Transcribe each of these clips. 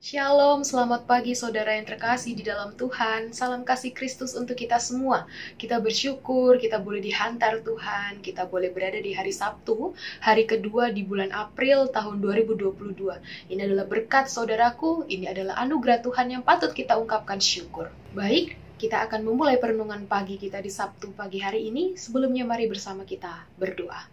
Shalom, selamat pagi saudara yang terkasih di dalam Tuhan. Salam kasih Kristus untuk kita semua. Kita bersyukur, kita boleh dihantar Tuhan, kita boleh berada di hari Sabtu, hari kedua di bulan April tahun 2022. Ini adalah berkat saudaraku, ini adalah anugerah Tuhan yang patut kita ungkapkan syukur. Baik, kita akan memulai perenungan pagi kita di Sabtu pagi hari ini. Sebelumnya mari bersama kita berdoa.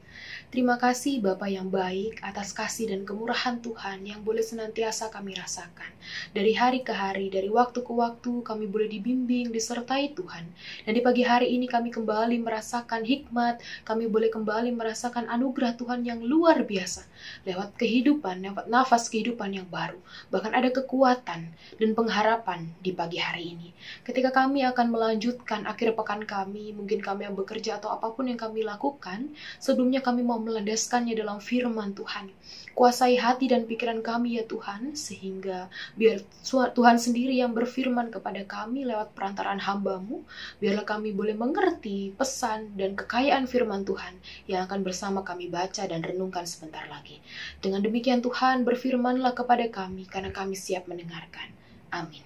Terima kasih Bapa yang baik atas kasih dan kemurahan Tuhan yang boleh senantiasa kami rasakan. Dari hari ke hari, dari waktu ke waktu kami boleh dibimbing, disertai Tuhan. Dan di pagi hari ini kami kembali merasakan hikmat, kami boleh kembali merasakan anugerah Tuhan yang luar biasa. Lewat kehidupan, lewat nafas kehidupan yang baru. Bahkan ada kekuatan dan pengharapan di pagi hari ini. Ketika kami akan melanjutkan akhir pekan kami, mungkin kami yang bekerja atau apapun yang kami lakukan, sebelumnya kami mau melandaskannya dalam firman Tuhan. Kuasai hati dan pikiran kami ya Tuhan, sehingga biar Tuhan sendiri yang berfirman kepada kami lewat perantaraan hamba-Mu, biarlah kami boleh mengerti pesan dan kekayaan firman Tuhan yang akan bersama kami baca dan renungkan sebentar lagi. Dengan demikian Tuhan berfirmanlah kepada kami, karena kami siap mendengarkan. Amin.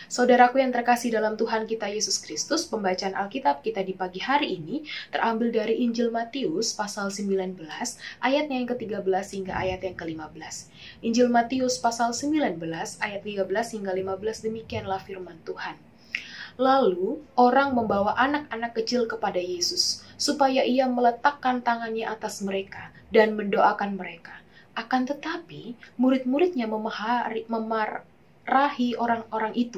Saudaraku yang terkasih dalam Tuhan kita Yesus Kristus, pembacaan Alkitab kita di pagi hari ini terambil dari Injil Matius pasal 19 ayatnya yang ke-13 hingga ayat yang ke-15. Injil Matius pasal 19 ayat 13 hingga 15, demikianlah firman Tuhan. Lalu orang membawa anak-anak kecil kepada Yesus supaya ia meletakkan tangannya atas mereka dan mendoakan mereka. Akan tetapi murid-muridnya memarahi orang-orang itu.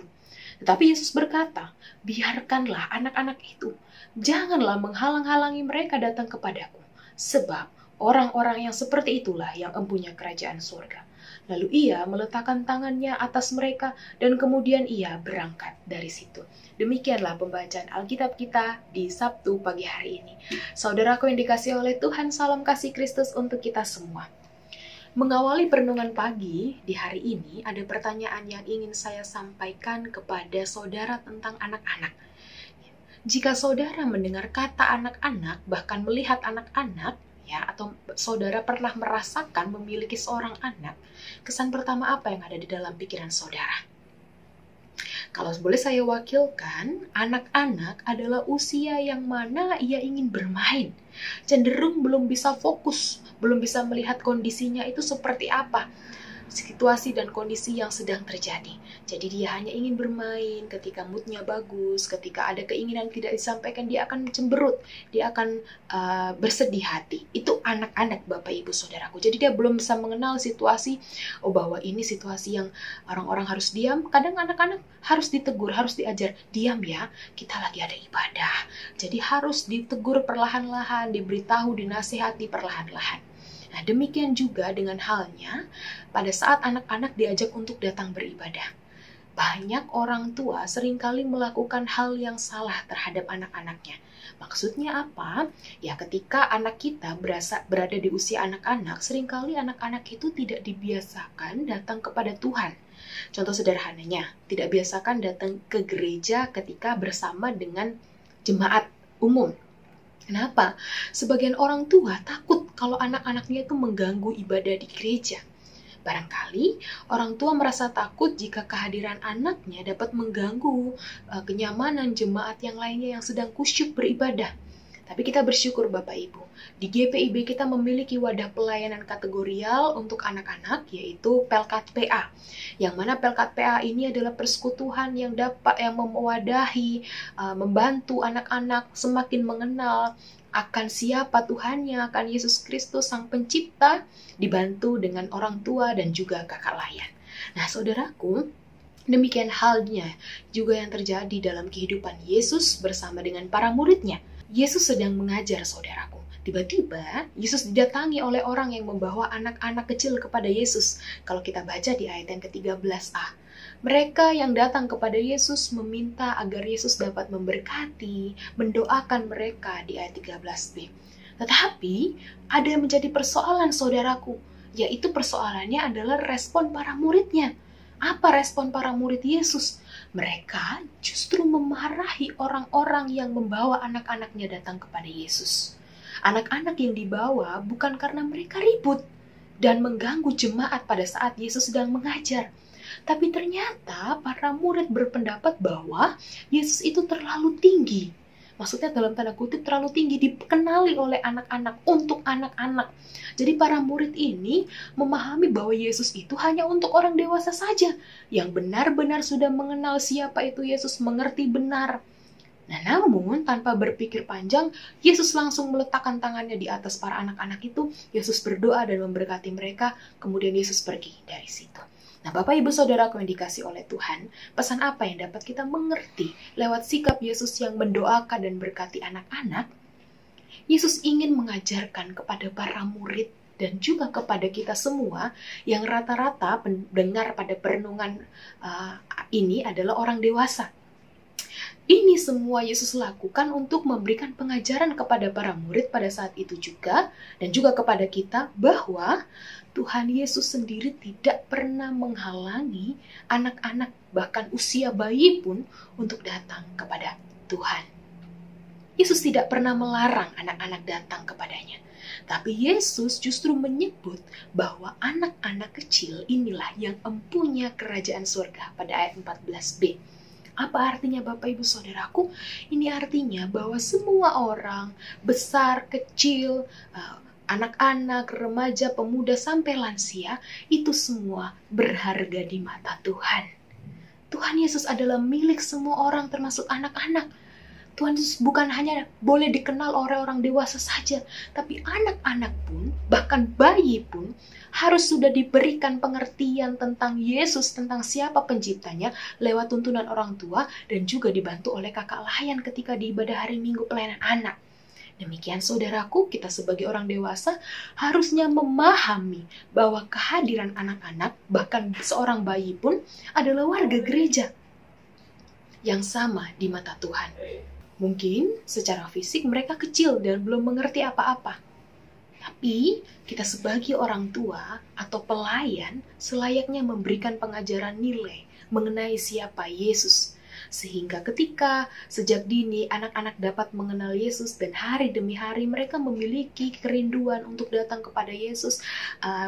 Tetapi Yesus berkata, biarkanlah anak-anak itu. Janganlah menghalang-halangi mereka datang kepadaku. Sebab orang-orang yang seperti itulah yang empunya kerajaan surga. Lalu ia meletakkan tangannya atas mereka dan kemudian ia berangkat dari situ. Demikianlah pembacaan Alkitab kita di Sabtu pagi hari ini. Saudaraku yang dikasihi oleh Tuhan, salam kasih Kristus untuk kita semua. Mengawali perenungan pagi di hari ini, ada pertanyaan yang ingin saya sampaikan kepada saudara tentang anak-anak. Jika saudara mendengar kata anak-anak, bahkan melihat anak-anak, ya, atau saudara pernah merasakan memiliki seorang anak, kesan pertama apa yang ada di dalam pikiran saudara? Kalau boleh saya wakilkan, anak-anak adalah usia yang mana ia ingin bermain. Cenderung belum bisa fokus, belum bisa melihat kondisinya itu seperti apa. Situasi dan kondisi yang sedang terjadi. Jadi dia hanya ingin bermain ketika moodnya bagus, ketika ada keinginan tidak disampaikan, dia akan cemberut, dia akan bersedih hati. Itu anak-anak Bapak Ibu Saudaraku. Jadi dia belum bisa mengenal situasi, bahwa ini situasi yang orang-orang harus diam. Kadang anak-anak harus ditegur, harus diajar, diam ya, kita lagi ada ibadah. Jadi harus ditegur perlahan-lahan, diberitahu, dinasihati perlahan-lahan. Nah, demikian juga dengan halnya pada saat anak-anak diajak untuk datang beribadah. Banyak orang tua seringkali melakukan hal yang salah terhadap anak-anaknya. Maksudnya apa? Ya, ketika anak kita berada di usia anak-anak, seringkali anak-anak itu tidak dibiasakan datang kepada Tuhan. Contoh sederhananya, tidak biasakan datang ke gereja ketika bersama dengan jemaat umum. Kenapa? Sebagian orang tua takut kalau anak-anaknya itu mengganggu ibadah di gereja. Barangkali orang tua merasa takut jika kehadiran anaknya dapat mengganggu kenyamanan jemaat yang lainnya yang sedang kusyuk beribadah. Tapi kita bersyukur Bapak Ibu, di GPIB kita memiliki wadah pelayanan kategorial untuk anak-anak, yaitu Pelkat PA. Yang mana Pelkat PA ini adalah persekutuan yang mewadahi, membantu anak-anak semakin mengenal akan siapa Tuhannya, akan Yesus Kristus Sang Pencipta, dibantu dengan orang tua dan juga kakak layan. Nah, saudaraku, demikian halnya juga yang terjadi dalam kehidupan Yesus bersama dengan para muridnya. Yesus sedang mengajar, saudaraku. Tiba-tiba, Yesus didatangi oleh orang yang membawa anak-anak kecil kepada Yesus. Kalau kita baca di ayat yang ke-13a. Mereka yang datang kepada Yesus meminta agar Yesus dapat memberkati, mendoakan mereka di ayat 13b. Tetapi, ada yang menjadi persoalan, saudaraku. Yaitu persoalannya adalah respon para muridnya. Apa respon para murid Yesus? Mereka justru memarahi orang-orang yang membawa anak-anaknya datang kepada Yesus. Anak-anak yang dibawa bukan karena mereka ribut dan mengganggu jemaat pada saat Yesus sedang mengajar. Tapi ternyata para murid berpendapat bahwa Yesus itu terlalu tinggi. Maksudnya dalam tanda kutip terlalu tinggi, dikenali oleh anak-anak, untuk anak-anak. Jadi para murid ini memahami bahwa Yesus itu hanya untuk orang dewasa saja, yang benar-benar sudah mengenal siapa itu Yesus, mengerti benar. Nah, namun tanpa berpikir panjang, Yesus langsung meletakkan tangannya di atas para anak-anak itu. Yesus berdoa dan memberkati mereka, kemudian Yesus pergi dari situ. Nah, Bapak Ibu Saudaraku yang dikasih oleh Tuhan, pesan apa yang dapat kita mengerti lewat sikap Yesus yang mendoakan dan berkati anak-anak? Yesus ingin mengajarkan kepada para murid dan juga kepada kita semua yang rata-rata pendengar pada perenungan ini adalah orang dewasa. Ini semua Yesus lakukan untuk memberikan pengajaran kepada para murid pada saat itu juga, dan juga kepada kita, bahwa Tuhan Yesus sendiri tidak pernah menghalangi anak-anak, bahkan usia bayi pun, untuk datang kepada Tuhan. Yesus tidak pernah melarang anak-anak datang kepadanya. Tapi Yesus justru menyebut bahwa anak-anak kecil inilah yang empunya kerajaan surga pada ayat 14b. Apa artinya Bapak Ibu Saudaraku? Ini artinya bahwa semua orang, besar, kecil, anak-anak, remaja, pemuda, sampai lansia, itu semua berharga di mata Tuhan. Tuhan Yesus adalah milik semua orang, termasuk anak-anak. Tuhan Yesus bukan hanya boleh dikenal oleh orang dewasa saja, tapi anak-anak pun, bahkan bayi pun, harus sudah diberikan pengertian tentang Yesus, tentang siapa penciptanya, lewat tuntunan orang tua, dan juga dibantu oleh kakak layan ketika di ibadah hari Minggu pelayanan anak. Demikian saudaraku, kita sebagai orang dewasa harusnya memahami bahwa kehadiran anak-anak, bahkan seorang bayi pun, adalah warga gereja yang sama di mata Tuhan. Mungkin secara fisik mereka kecil dan belum mengerti apa-apa. Tapi kita sebagai orang tua atau pelayan selayaknya memberikan pengajaran nilai mengenai siapa Yesus. Sehingga ketika sejak dini anak-anak dapat mengenal Yesus dan hari demi hari mereka memiliki kerinduan untuk datang kepada Yesus.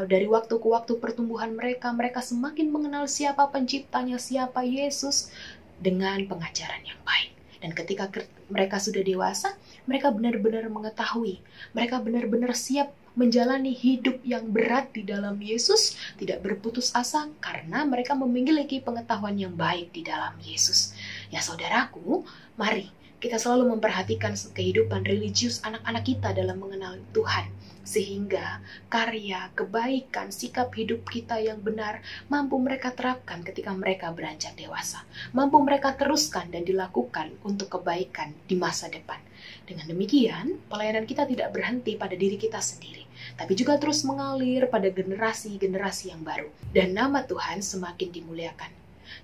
Dari waktu ke waktu pertumbuhan mereka semakin mengenal siapa penciptanya, siapa Yesus dengan pengajaran yang baik. Dan ketika mereka sudah dewasa, mereka benar-benar mengetahui, mereka benar-benar siap menjalani hidup yang berat di dalam Yesus, tidak berputus asa karena mereka memiliki pengetahuan yang baik di dalam Yesus. Ya saudaraku, mari kita selalu memperhatikan kehidupan religius anak-anak kita dalam mengenal Tuhan. Sehingga karya, kebaikan, sikap hidup kita yang benar mampu mereka terapkan ketika mereka beranjak dewasa. Mampu mereka teruskan dan dilakukan untuk kebaikan di masa depan. Dengan demikian, pelayanan kita tidak berhenti pada diri kita sendiri, tapi juga terus mengalir pada generasi-generasi yang baru. Dan nama Tuhan semakin dimuliakan.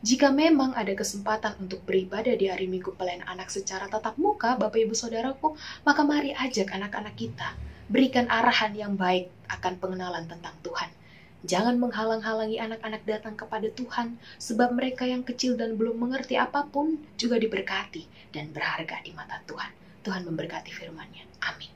Jika memang ada kesempatan untuk beribadah di hari Minggu pelayanan anak secara tatap muka, Bapak Ibu Saudaraku, maka mari ajak anak-anak kita. Berikan arahan yang baik akan pengenalan tentang Tuhan. Jangan menghalang-halangi anak-anak datang kepada Tuhan, sebab mereka yang kecil dan belum mengerti apapun juga diberkati dan berharga di mata Tuhan. Tuhan memberkati firman-Nya. Amin.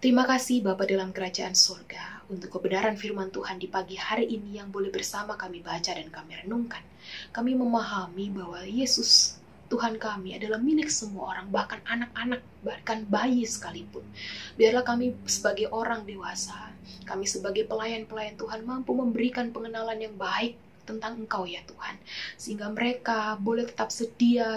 Terima kasih Bapa dalam kerajaan surga untuk kebenaran firman Tuhan di pagi hari ini yang boleh bersama kami baca dan kami renungkan. Kami memahami bahwa Yesus Tuhan kami adalah milik semua orang, bahkan anak-anak, bahkan bayi sekalipun. Biarlah kami sebagai orang dewasa, kami sebagai pelayan-pelayan Tuhan mampu memberikan pengenalan yang baik tentang Engkau ya Tuhan. Sehingga mereka boleh tetap setia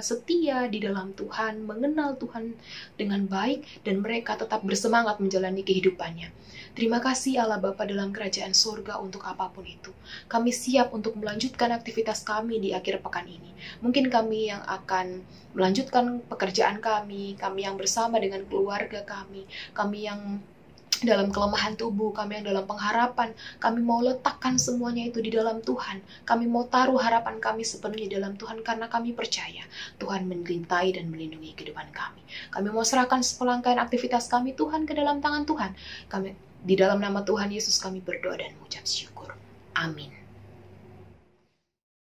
di dalam Tuhan, mengenal Tuhan dengan baik, dan mereka tetap bersemangat menjalani kehidupannya. Terima kasih Allah Bapa dalam kerajaan surga untuk apapun itu. Kami siap untuk melanjutkan aktivitas kami di akhir pekan ini. Mungkin kami yang akan melanjutkan pekerjaan kami yang bersama dengan keluarga kami yang dalam kelemahan tubuh, kami yang dalam pengharapan, kami mau letakkan semuanya itu di dalam Tuhan. Kami mau taruh harapan kami sepenuhnya dalam Tuhan karena kami percaya Tuhan melintai dan melindungi kehidupan kami. Kami mau serahkan serangkaian aktivitas kami Tuhan ke dalam tangan Tuhan. Di dalam nama Tuhan Yesus kami berdoa dan mengucap syukur. Amin.